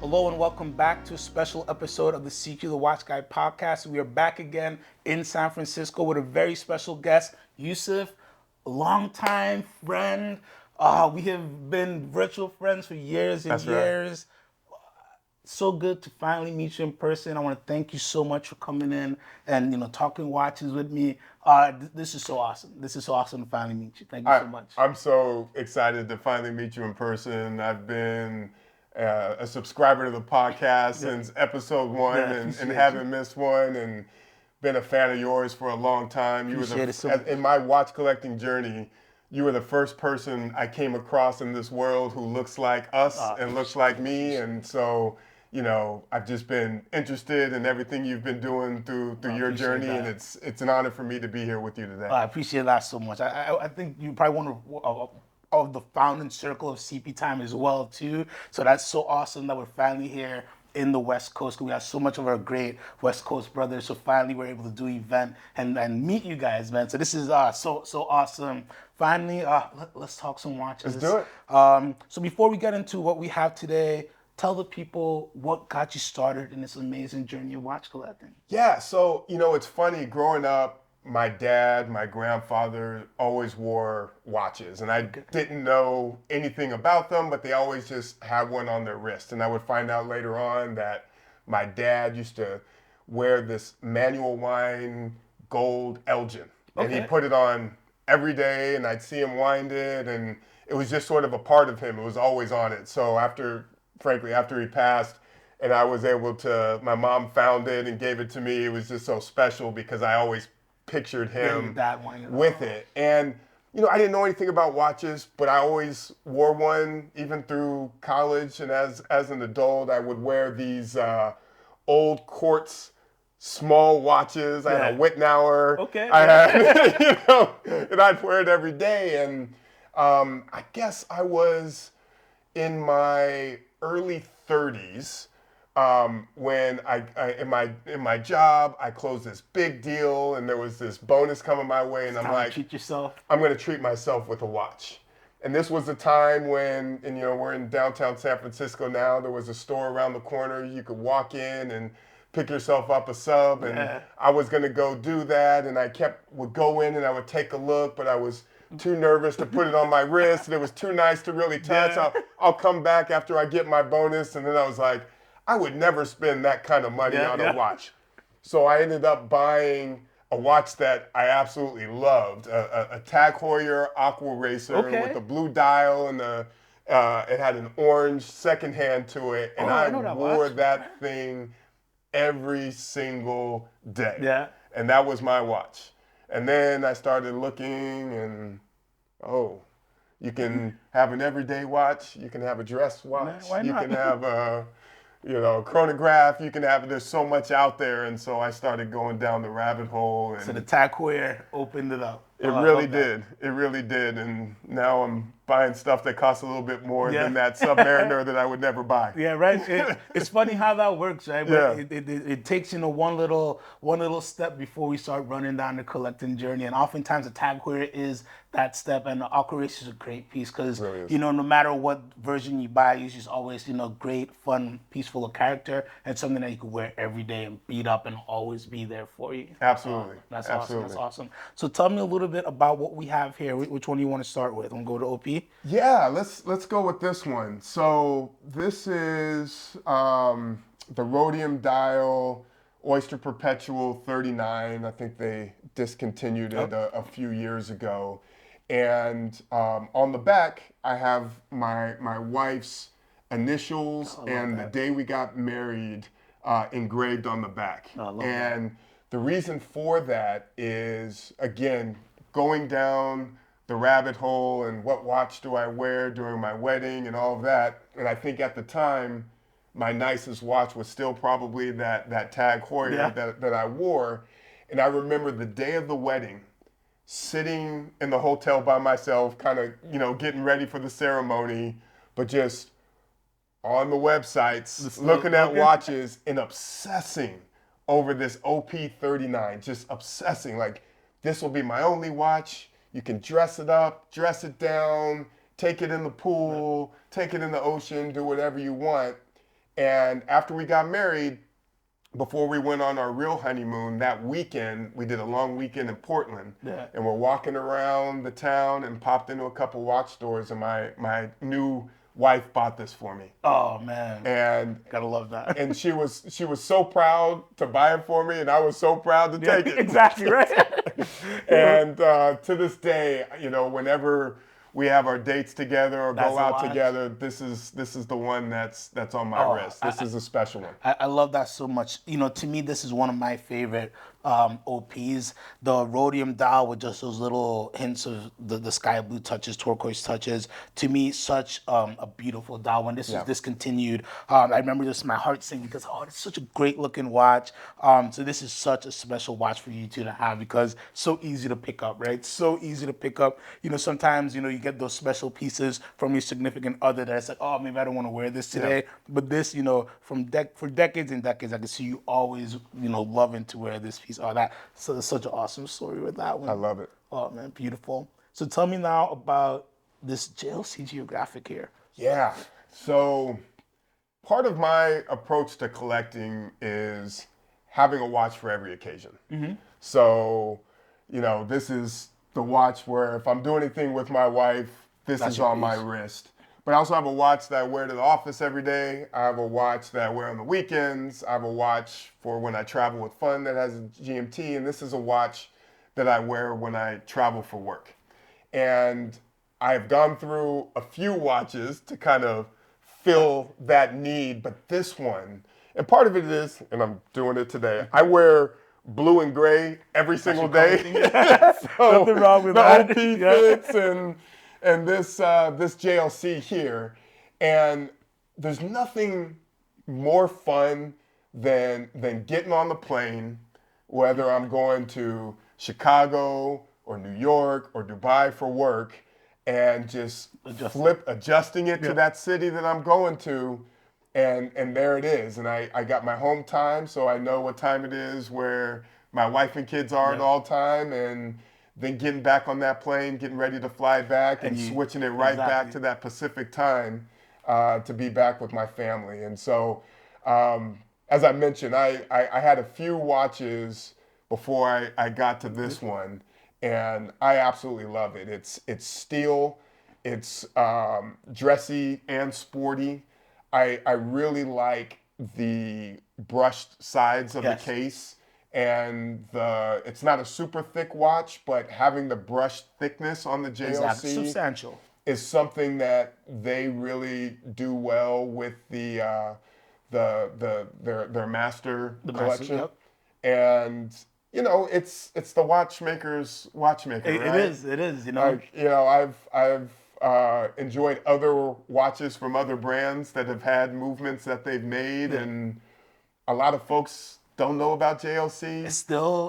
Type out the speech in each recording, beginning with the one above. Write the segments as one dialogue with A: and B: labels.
A: Hello and welcome back to a special episode of the CQ the Watch Guy podcast. We are back again in San Francisco with a very special guest, Yusef, a longtime friend. We have been virtual friends for years and
B: That's right.
A: years. So good to finally meet you in person. I want to thank you so much for coming in and talking watches with me. This is so awesome. This is so awesome to finally meet you. Thank you so much.
B: I'm so excited to finally meet you in person. I've been a subscriber to the podcast since episode one and haven't missed one, and been a fan of yours for a long time. You were in my watch collecting journey, you were the first person I came across in this world who looks like us and looks like me, and so I've just been interested in everything you've been doing through your journey, and it's an honor for me to be here with you today.
A: I appreciate that so much. I think you're probably one of the founding circle of CP Time as well too. So that's so awesome that we're finally here in the West Coast, because we have so much of our great West Coast brothers. So finally we're able to do an event and meet you guys, man. So this is so awesome. Finally, let's talk some watches.
B: Let's do it.
A: So before we get into what we have today, tell the people what got you started in this amazing journey of watch collecting.
B: Yeah, so it's funny, growing up, my dad, my grandfather always wore watches, and I didn't know anything about them, but they always just had one on their wrist. And I would find out later on that my dad used to wear this manual wine gold Elgin, and he put it on every day, and I'd see him wind it, and it was just sort of a part of him. It was always on it. So after he passed, and I was able to, my mom found it and gave it to me. It was just so special because I always pictured him with it. And, I didn't know anything about watches, but I always wore one, even through college. And as an adult, I would wear these old quartz small watches. I had a Wittnauer. I had, and I'd wear it every day. And I guess I was in my early 30s when in my job I closed this big deal, and there was this bonus coming my way, and I'm like,
A: treat yourself.
B: I'm going to treat myself with a watch. And this was the time when, we're in downtown San Francisco now. There was a store around the corner. You could walk in and pick yourself up a sub, and I was going to go do that, and would go in and I would take a look, but I was too nervous to put it on my wrist, and it was too nice to really touch. I'll come back after I get my bonus. And then I was like, I would never spend that kind of money on a watch. So I ended up buying a watch that I absolutely loved, a Tag Heuer Aqua Racer with a blue dial, and it had an orange second hand to it, and I wore that thing every single day. Yeah. And that was my watch. And then I started looking, and you can have an everyday watch, you can have a dress watch, you can have a chronograph, you can have, there's so much out there. And so I started going down the rabbit hole. And
A: so the Tag Heuer opened it up.
B: It really did. It really did. And now I'm buying stuff that costs a little bit more than that Submariner that I would never buy.
A: Yeah, right. It's funny how that works, right? But it takes one little step before we start running down the collecting journey. And oftentimes the Tag Heuer is that step, and the Aqua Racer is a great piece because no matter what version you buy, it's just always great, fun, piece full of character, and something that you can wear every day and beat up and always be there for you.
B: Absolutely.
A: That's awesome. That's awesome. So tell me a little bit about what we have here. Which one do you want to start with? Want to go to OP?
B: Yeah, let's go with this one. So this is the Rhodium dial Oyster Perpetual 39. I think they discontinued it a few years ago. And on the back, I have my wife's initials and the day we got married engraved on the back. And the reason for that is, again, going down the rabbit hole and what watch do I wear during my wedding and all of that. And I think at the time, my nicest watch was still probably that Tag Heuer that I wore. And I remember the day of the wedding, sitting in the hotel by myself, kind of, getting ready for the ceremony, but just on the websites, looking at watches and obsessing over this OP39, just obsessing. Like, this will be my only watch. You can dress it up, dress it down, take it in the pool, take it in the ocean, do whatever you want. And after we got married, before we went on our real honeymoon, that weekend, we did a long weekend in Portland.
A: Yeah.
B: And we're walking around the town and popped into a couple watch stores, and my new wife bought this for me.
A: Oh man.
B: And
A: Gotta love that.
B: and she was so proud to buy it for me, and I was so proud to take it.
A: Exactly, right?
B: And to this day, you know, whenever we have our dates together or
A: That's
B: go
A: the
B: out
A: watch.
B: together, this is the one that's on my wrist. This is a special one.
A: I love that so much. You know, to me, this is one of my favorite OPs. The Rhodium dial with just those little hints of the sky blue touches, turquoise touches. To me, such a beautiful dial. When this was discontinued, I remember just my heart singing because, oh, it's such a great looking watch. So this is such a special watch for you two to have because so easy to pick up, right? So easy to pick up. You know, sometimes, you know, you get those special pieces from your significant other that it's like, oh, maybe I don't want to wear this today. Yeah. But this, you know, for decades and decades, I can see you always, you know, loving to wear this piece. Oh, that, so it's such an awesome story with that one.
B: I love it.
A: Oh, man, beautiful. So tell me now about this JLC Geographic here.
B: Yeah. So part of my approach to collecting is having a watch for every occasion. Mm-hmm. So, you know, this is the watch where if I'm doing anything with my wife, this is on my wrist. But I also have a watch that I wear to the office every day. I have a watch that I wear on the weekends. I have a watch for when I travel with fun that has a GMT. And this is a watch that I wear when I travel for work. And I've gone through a few watches to kind of fill that need. But this one, and part of it is, and I'm doing it today, I wear blue and gray every single day. So
A: nothing wrong with
B: that.
A: that.
B: The OP fits and this JLC here. And there's nothing more fun than getting on the plane, whether I'm going to Chicago or New York or Dubai for work, and just adjusting it to that city that I'm going to. And there it is. And I got my home time, so I know what time it is where my wife and kids are at all time. And then getting back on that plane, getting ready to fly back and switching it right back to that Pacific time to be back with my family. And so, as I mentioned, I had a few watches before I got to this one, and I absolutely love it. It's steel, it's dressy and sporty. I really like the brushed sides of the case, and it's not a super thick watch, but having the brushed thickness on the JLC
A: substantial
B: is something that they really do well with their master collection. And you know, it's the watchmaker's watchmaker. Right?
A: It is. You know,
B: like, you know, I've enjoyed other watches from other brands that have had movements that they've made, and a lot of folks don't know about JLC.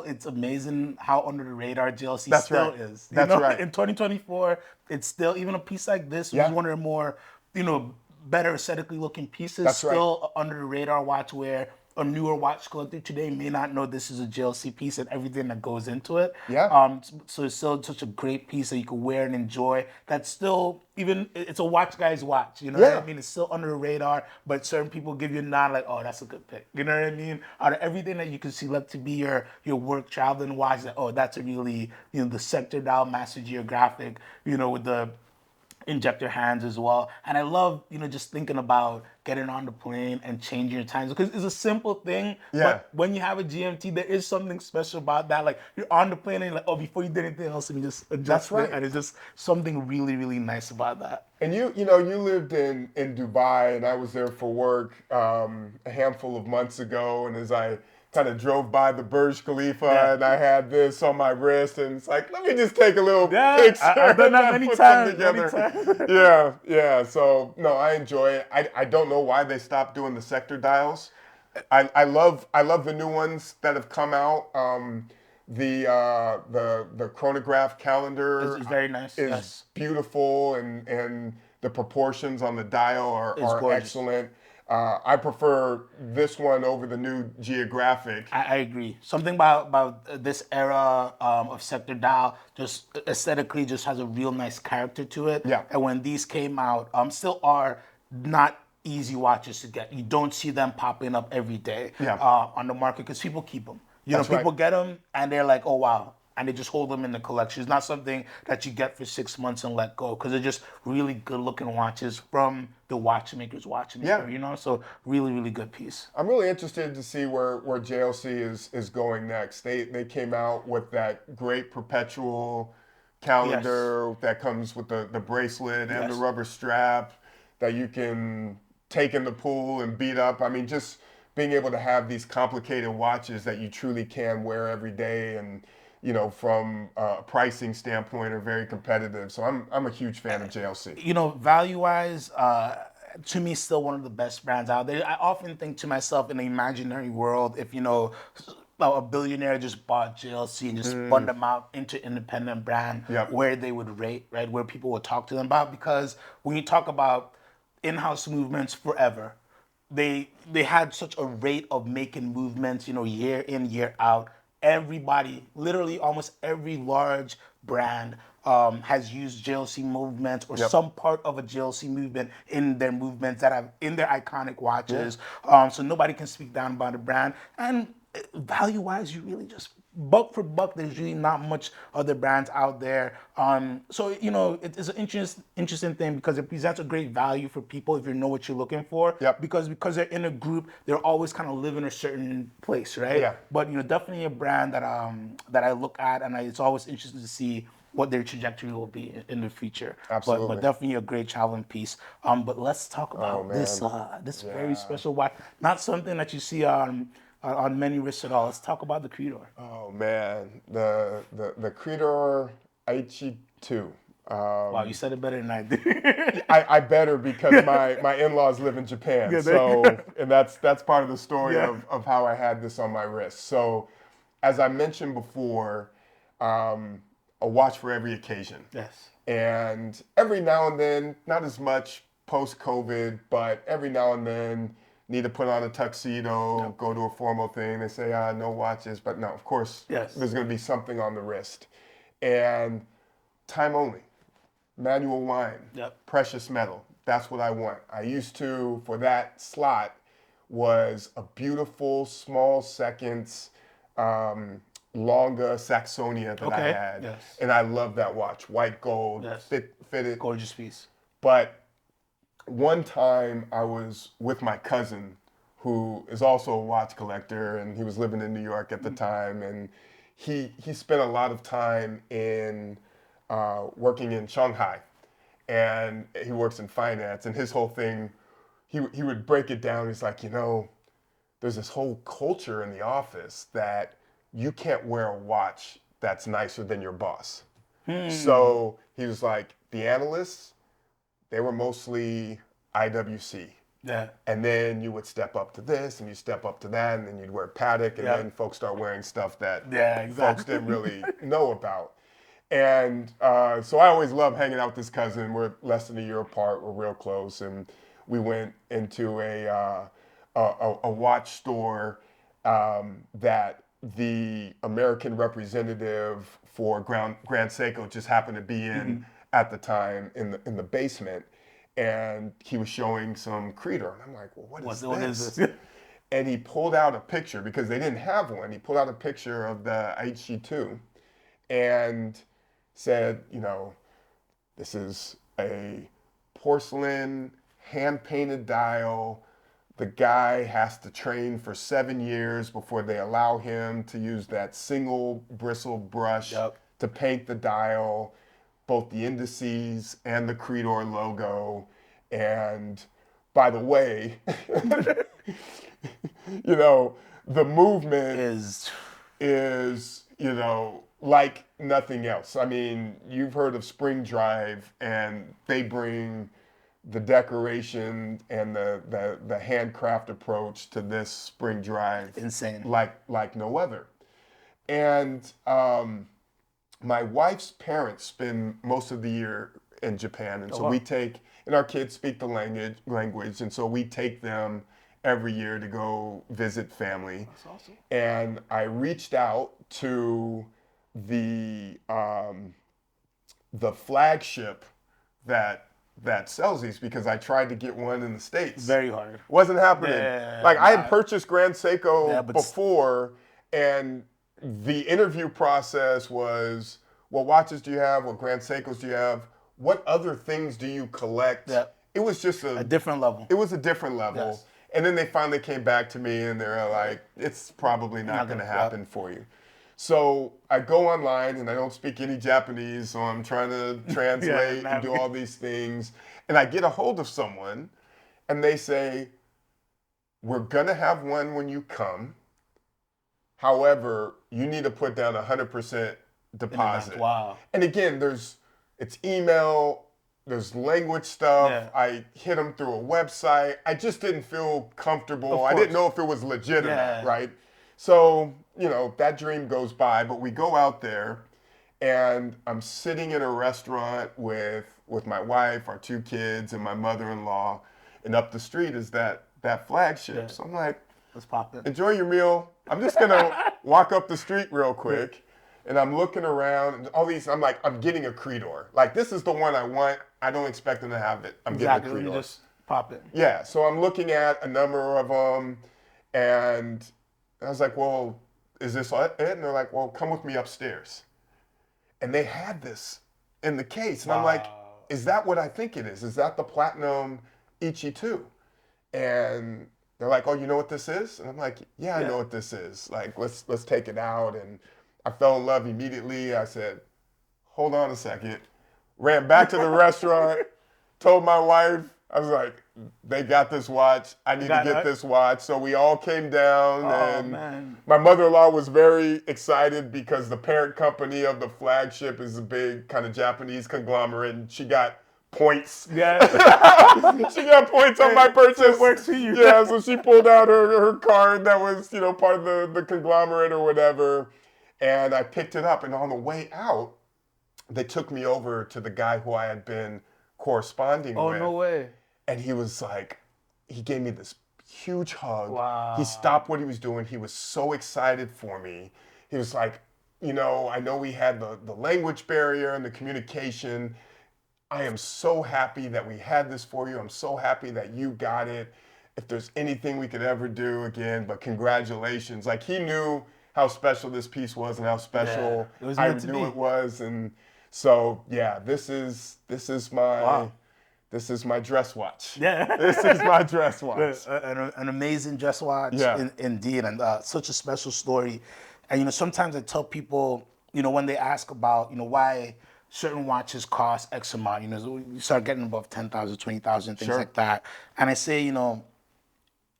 A: It's amazing how under the radar JLC is.
B: That's right.
A: In 2024, it's still, even a piece like this, which is one of the more, you know, better aesthetically looking pieces, still under the radar watch where a newer watch collector today may not know this is a JLC piece and everything that goes into it.
B: Yeah.
A: So it's still such a great piece that you can wear and enjoy. That's still, even, it's a watch guy's watch. You know what I mean? It's still under the radar, but certain people give you a nod like, oh, that's a good pick. You know what I mean? Out of everything that you can select to be your work traveling watch, that, oh, that's a really, you know, the sector dial Master Geographic, you know, with the injector hands as well. And I love, you know, just thinking about getting on the plane and changing your times, because it's a simple thing, but when you have a GMT, there is something special about that. Like, you're on the plane and you're like, oh, before you did anything else, and you just adjust it, and it's just something really, really nice about that.
B: And you know, you lived in Dubai, and I was there for work a handful of months ago, and as I kind of drove by the Burj Khalifa, and I had this on my wrist, and it's like, let me just take a little picture.
A: I've done that many times.
B: Yeah. So no, I enjoy it. I don't know why they stopped doing the sector dials. I love the new ones that have come out. The chronograph calendar
A: is very nice.
B: Is beautiful, and the proportions on the dial are excellent. I prefer this one over the new Geographic.
A: I agree. Something about this era of sector dial just aesthetically just has a real nice character to it.
B: Yeah.
A: And when these came out, still are not easy watches to get. You don't see them popping up every day on the market because people keep them.
B: That's
A: People
B: right.
A: get them and they're like, oh wow, and they just hold them in the collection. It's not something that you get for 6 months and let go because they're just really good looking watches from the watchmaker.
B: Yeah.
A: So really, really good piece.
B: I'm really interested to see where JLC is going next. They came out with that great Perpetual
A: Yes.
B: calendar that comes with the bracelet and the
A: Yes.
B: rubber strap that you can take in the pool and beat up. I mean, just being able to have these complicated watches that you truly can wear every day and from a pricing standpoint are very competitive. So I'm a huge fan of JLC.
A: Value wise, to me, still one of the best brands out there. I often think to myself in the imaginary world, if a billionaire just bought JLC and just spun them out into independent brand,
B: Yep.
A: where they would rate, right? Where people would talk to them about. Because when you talk about in-house movements forever, they had such a rate of making movements, year in, year out. Everybody, literally almost every large brand has used JLC movements or
B: Yep.
A: some part of a JLC movement in their movements that have in their iconic watches. So nobody can speak down about the brand. And value wise, you really just buck for buck, there's really not much other brands out there. So it's an interesting thing because it presents a great value for people if you know what you're looking for.
B: Yep.
A: Because they're in a group, they're always kind of live in a certain place, right?
B: Yeah.
A: But definitely a brand that I look at, and it's always interesting to see what their trajectory will be in the future.
B: Absolutely.
A: But definitely a great traveling piece. But let's talk about this
B: man.
A: this very special watch. Not something that you see on many wrists at all. Let's talk about the Credor.
B: Oh man, the Credor Eichi 2.
A: Wow, you said it better than I did.
B: I better because my in-laws live in Japan.
A: Yeah,
B: So and that's part of the story
A: Yeah.
B: of how I had this on my wrist. So as I mentioned before, a watch for every occasion.
A: Yes.
B: And every now and then, not as much post-COVID, but every now and then need to put on a tuxedo, go to a formal thing. They say, no watches, but no, of course,
A: Yes.
B: there's going to be something on the wrist. And time only, manual wind, precious metal. That's what I want. I used to, for that slot, was a beautiful small seconds Longa Saxonia that I had.
A: Yes.
B: And I love that watch. White gold,
A: Yes.
B: fitted.
A: Gorgeous piece.
B: But one time I was with my cousin who is also a watch collector and he was living in New York at the time, and he spent a lot of time in working in Shanghai, and he works in finance, and his whole thing, he would break it down. He's like, there's this whole culture in the office that you can't wear a watch that's nicer than your boss. So he was like, the analysts, they were mostly IWC.
A: Yeah.
B: And then you would step up to this and you step up to that, and then you'd wear Patek, and then folks start wearing stuff that folks didn't really know about. And so I always loved hanging out with this cousin. We're less than a year apart. We're real close. And we went into a watch store that the American representative for Grand Seiko just happened to be in at the time in the basement. And he was showing some Credor. And I'm like, well, what is this? And he pulled out a picture because they didn't have one. He pulled out a picture of the Eichi 2 and said, this is a porcelain hand-painted dial. The guy has to train for 7 years before they allow him to use that single bristle brush to paint the dial, both the indices and the Credor logo. And by the way, the movement is like nothing else. I mean, you've heard of Spring Drive, and they bring the decoration and the handcraft approach to this Spring Drive.
A: Insane.
B: Like no other. And my wife's parents spend most of the year in Japan, and so we take, and our kids speak the language, and so we take them every year to go visit family.
A: That's awesome.
B: And I reached out to the flagship that that sells these because I tried to get one in the States.
A: Very hard.
B: Wasn't happening.
A: Yeah,
B: like I had purchased Grand Seiko
A: but
B: before, and the interview process was, what watches do you have? What Grand Seikos do you have? What other things do you collect?
A: Yeah.
B: It was just
A: a different level.
B: It was a different level.
A: Yes.
B: And then they finally came back to me and they're like, it's probably not going to happen for you. So I go online and I don't speak any Japanese, so I'm trying to translate and do all these things. And I get a hold of someone and they say, we're going to have one when you come. However, you need to put down 100% deposit.
A: Wow.
B: And again, it's email, there's language stuff.
A: Yeah.
B: I hit them through a website. I just didn't feel comfortable. I didn't know if it was legit or not, right? So, that dream goes by, but we go out there and I'm sitting in a restaurant with my wife, our 2 kids, and my mother-in-law, and up the street is that flagship. Yeah. So I'm like,
A: let's pop in.
B: Enjoy your meal. I'm just gonna walk up the street real quick. And I'm looking around and all these, I'm like, I'm getting a Credor. Like, this is the one I want. I don't expect them to have it. I'm getting a Credor.
A: You just pop it.
B: Yeah, so I'm looking at a number of them and I was like, well, is this it? And they're like, well, come with me upstairs. And they had this in the case. And I'm like, is that what I think it is? Is that the Platinum Eichi 2? And they're like, oh, you know what this is? And I'm like, yeah, I know what this is. Like, let's take it out. And I fell in love immediately. I said, hold on a second. Ran back to the restaurant, told my wife, I was like, they got this watch. I need to get this watch. So we all came down and my mother-in-law was very excited because the parent company of the flagship is a big kind of Japanese conglomerate and she got points. Yeah. She got points on my purchase. It
A: works for you.
B: Yeah, so she pulled out her card that was, part of the conglomerate or whatever. And I picked it up, and on the way out, they took me over to the guy who I had been corresponding with.
A: Oh, no way.
B: And he was like, he gave me this huge hug.
A: Wow.
B: He stopped what he was doing. He was so excited for me. He was like, I know we had the language barrier and the communication. I am so happy that we had this for you. I'm so happy that you got it. If there's anything we could ever do again, but congratulations. Like, he knew how special this piece was and how special I knew it was. And so, this is my dress watch.
A: Yeah.
B: This is my dress watch.
A: An amazing dress watch, indeed, and such a special story. And, sometimes I tell people, when they ask about, why certain watches cost X amount, you start getting above 10,000, 20,000, things like that. And I say,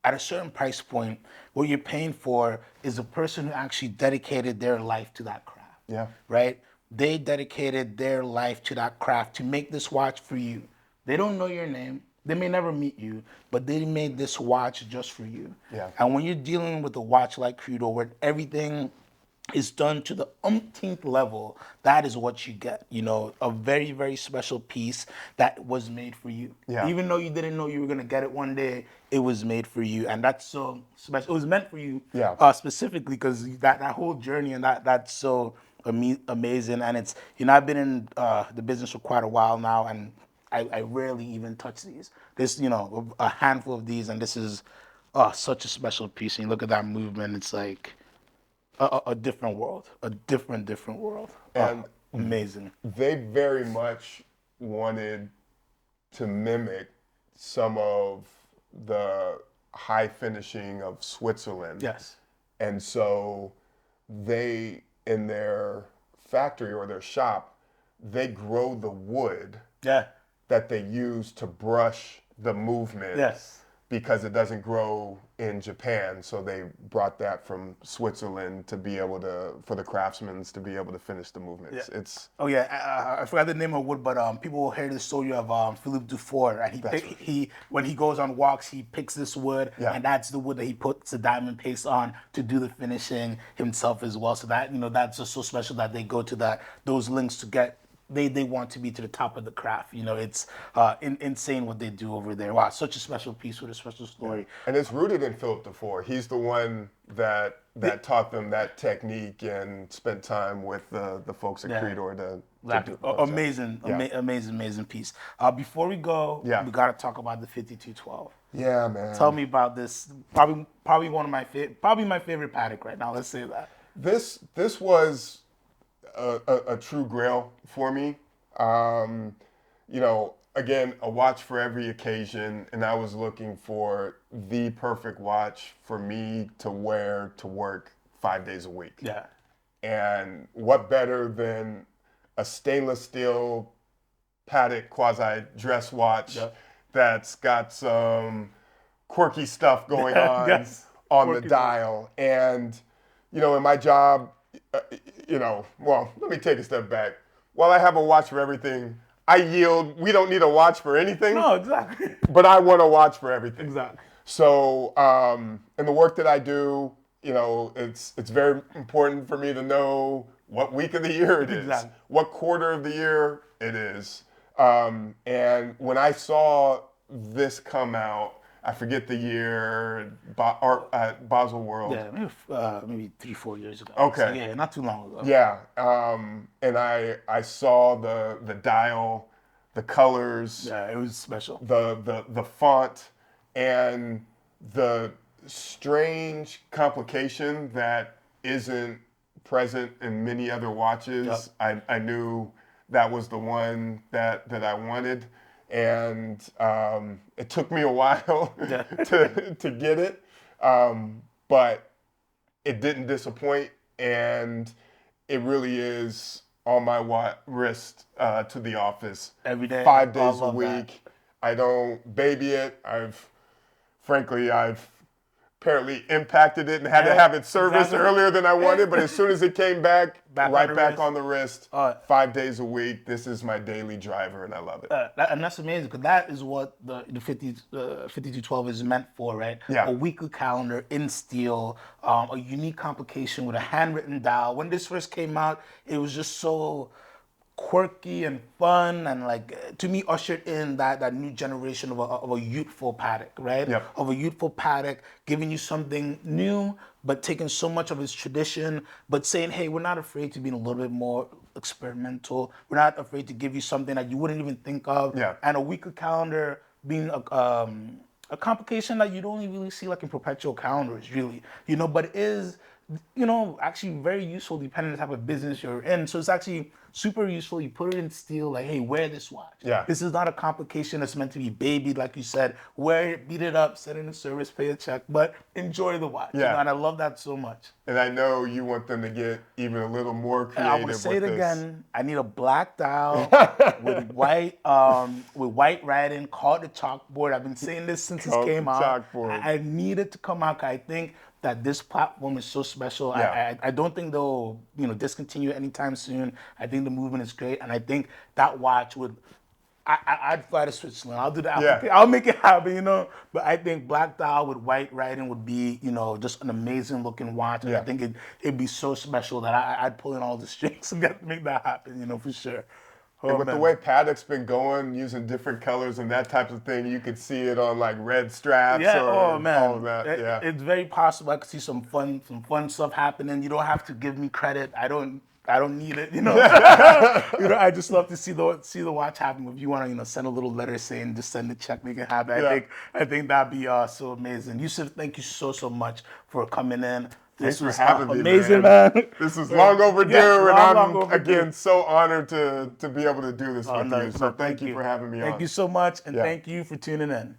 A: at a certain price point, what you're paying for is a person who actually dedicated their life to that craft.
B: Yeah.
A: Right? They dedicated their life to that craft to make this watch for you. They don't know your name. They may never meet you, but they made this watch just for you.
B: Yeah.
A: And when you're dealing with a watch like Credor, where everything is done to the umpteenth level, that is what you get. A very, very special piece that was made for you.
B: Yeah.
A: Even though you didn't know you were going to get it one day, it was made for you. And that's so special. It was meant for you specifically because that whole journey and that's so amazing. And it's, I've been in the business for quite a while now, and I rarely even touch these. There's, a handful of these, and this is such a special piece. And you look at that movement, it's like a different world, a different world.
B: And
A: amazing.
B: They very much wanted to mimic some of the high finishing of Switzerland.
A: Yes.
B: And so they, in their factory or their shop, they grow the wood that they use to brush the movement.
A: Yes.
B: Because it doesn't grow in Japan, so they brought that from Switzerland to be able to, for the craftsmen to be able to finish the movements.
A: Yeah.
B: It's
A: I forgot the name of wood, but people will hear the story of Philippe Dufour, and he when he goes on walks, he picks this wood, and that's the wood that he puts the diamond paste on to do the finishing himself as well. So that that's just so special that they go to those links to get. They want to be to the top of the craft. It's insane what they do over there. Wow, such a special piece with a special story.
B: And it's rooted in Philippe Dufour. He's the one that that taught them that technique and spent time with the folks at Credor to do the
A: amazing piece. Before we go, we got to talk about the 5212.
B: Yeah, man.
A: Tell me about this. Probably one of my my favorite Patek right now. Let's say that.
B: This was a true grail for me. You know, again, a watch for every occasion, and I was looking for the perfect watch for me to wear to work 5 days a week.
A: Yeah.
B: And what better than a stainless steel Patek quasi dress watch that's got some quirky stuff going on on the dial. And, you know, in my job, well, let me take a step back. While I have a watch for everything, I yield. We don't need a watch for anything.
A: No, exactly.
B: But I want a watch for everything.
A: Exactly.
B: So, in the work that I do, you know, it's very important for me to know what week of the year it is, what quarter of the year it is. And when I saw this come out, I forget the year, at Basel World.
A: Yeah, maybe 3-4 years ago.
B: Okay.
A: So, yeah, not too long ago.
B: Yeah, and I saw the dial, the colors.
A: Yeah, it was special.
B: The font, and the strange complication that isn't present in many other watches. I knew that was the one that I wanted. And it took me a while to get it, but it didn't disappoint, and it really is on my wrist to the office
A: every day,
B: 5 days a week. I don't baby it. I've apparently impacted it and had to have it serviced earlier than I wanted, but as soon as it came back on the wrist, 5 days a week. This is my daily driver, and I love it.
A: And that's amazing, because that is what the 5212 is meant for, right?
B: Yeah.
A: A weekly calendar in steel, a unique complication with a handwritten dial. When this first came out, it was just so quirky and fun, and like, to me, ushered in that new generation of a youthful Patek, right?
B: Yep.
A: Of a youthful Patek, giving you something new, but taking so much of its tradition, but saying, hey, we're not afraid to be a little bit more experimental. We're not afraid to give you something that you wouldn't even think of.
B: Yeah.
A: And a weekly calendar being a complication that you don't really see like in perpetual calendars, really, but it is, actually very useful depending on the type of business you're in. So it's actually super useful. You put it in steel, like, hey, wear this watch.
B: Yeah.
A: This is not a complication that's meant to be babied, like you said. Wear it, beat it up, set it in service, pay a check, but enjoy the watch.
B: Yeah.
A: And I love that so much.
B: And I know you want them to get even a little more creative.
A: I will say it again. I need a black dial with white writing, called the chalkboard. I've been saying this since it came out. I need it to come out. I think that this platform is so special.
B: Yeah.
A: I don't think they'll discontinue it anytime soon. I think the movement is great, and I think that watch would. I'd fly to Switzerland. I'll do the application. I'll make it happen, But I think black dial with white writing would be, just an amazing looking watch. And I think it'd be so special that I'd pull in all the strings to make that happen, for sure.
B: And with the way Patek's been going, using different colors and that type of thing, you could see it on like red straps or all of that.
A: It's very possible. I could see some fun stuff happening. You don't have to give me credit. I don't need it. I just love to see the watch happen. If you want to, send a little letter saying just send the check, make it happen. I think that'd be so amazing. Yusef, thank you so much for coming in.
B: Thanks for having me,
A: amazing, man.
B: This is long overdue, and I'm again so honored to be able to do this with you. So thank you for having me on.
A: Thank you so much, and thank you for tuning in.